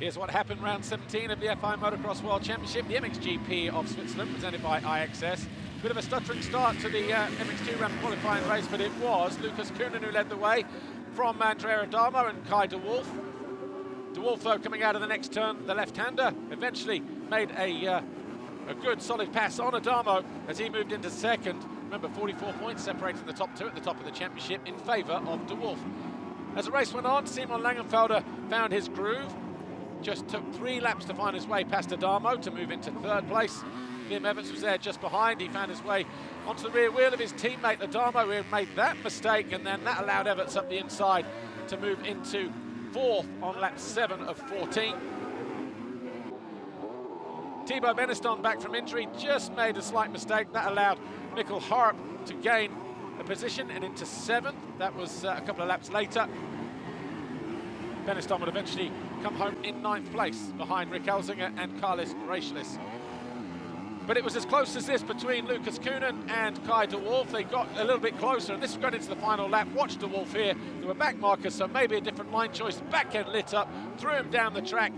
Here's what happened round 17 of the FI Motocross World Championship, the MXGP of Switzerland, presented by IXS. Bit of a stuttering start to the MX2 ramp qualifying race, but it was Lucas Kuhnen who led the way from Andrea Adamo and Kai de Wolf. De Wolf, though, coming out of the next turn, the left-hander, eventually made a good solid pass on Adamo as he moved into second. Remember, 44 points separating the top two at the top of the championship in favour of de Wolf. As the race went on, Simon Langenfelder found his groove. Just took 3 laps to find his way past Adamo to move into third place. Liam Evans was there just behind. He found his way onto the rear wheel of his teammate Adamo, who made that mistake, and then that allowed Evans up the inside to move into 4th on lap 7 of 14. Thibaut Beneston, back from injury, just made a slight mistake. That allowed Mikkel Harp to gain a position and into 7th. That was a couple of laps later. Beneston would eventually come home in 9th place behind Rick Elzinga and Carlis Reichlis. But it was as close as this between Lucas Kuhnen and Kai de Wolf. They got a little bit closer, and this was going into the final lap. Watch de Wolf here. There were back markers, so maybe a different line choice. Back end lit up, threw him down the track.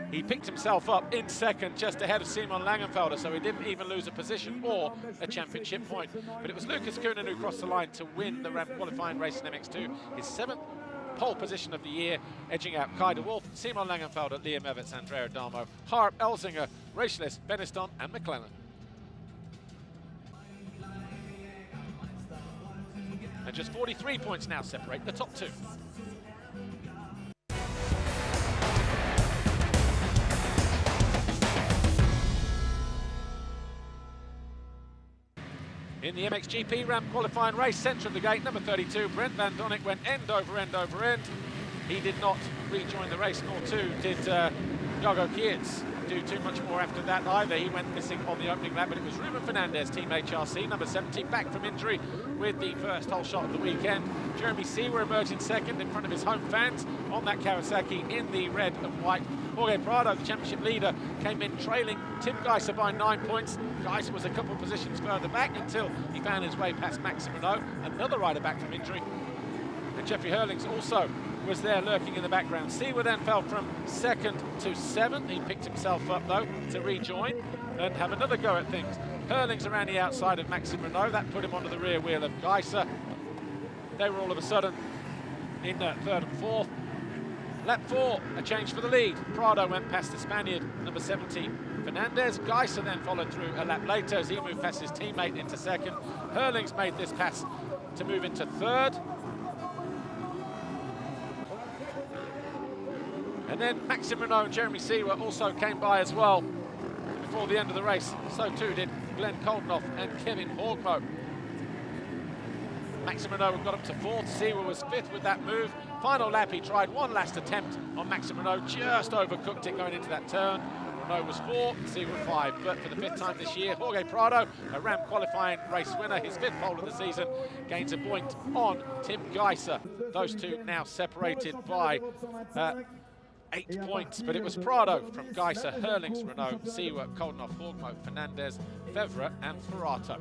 He picked himself up in second, just ahead of Simon Langenfelder, so he didn't even lose a position or a championship point. But it was Lucas Kuhnen who crossed the line to win the ramp qualifying race in MX2, his 7th pole position of the year, edging out Kai de Wolf, Simon Langenfelder, Liam Evans, Andrea Adamo, Harp, Elzinga, Reichlis, Beneston and McLennan. And just 43 points now separate the top 2. In the MXGP ramp qualifying race, centre of the gate, number 32, Brent Van Donnick went end over end over end. He did not rejoin the race, nor too did Jago Kietz do too much more after that either. He went missing on the opening lap, but it was Ruben Fernandez, Team HRC, number 70, back from injury with the first whole shot of the weekend. Jeremy Seawer emerging second in front of his home fans on that Kawasaki in the red and white. Jorge Prado, the championship leader, came in trailing Tim Geiser by 9 points. Geiser was a couple of positions further back until he found his way past Maxim Renault, another rider back from injury. And Jeffrey Hurlings also was there lurking in the background. Seawer then fell from 2nd to 7th. He picked himself up though to rejoin and have another go at things. Hurlings around the outside of Maxim Renault. That put him onto the rear wheel of Geiser. They were all of a sudden in 3rd and 4th. Lap 4, a change for the lead. Prado went past the Spaniard, number 70, Fernandez. Geiser then followed through a lap later as he moved past his teammate into 2nd. Hurlings made this pass to move into 3rd. And then Maxim Renault and Jeremy Seawer also came by as well before the end of the race. So too did Glenn Koldenoff and Kevin Horgmo. Maxim Renault got up to 4th, Seawer was 5th with that move. Final lap, he tried one last attempt on Maxim Renault, just overcooked it going into that turn. Renault was 4, Seawer 5, but for the 5th time this year, Jorge Prado, a ramp qualifying race winner, his 5th pole of the season, gains a point on Tim Geiser. Those two now separated by 8 points, but it was Prado from Geiser, Hurlings, Renault, Seawer, Koldenoff, Horgmo, Fernandez, Fevre and Ferrato.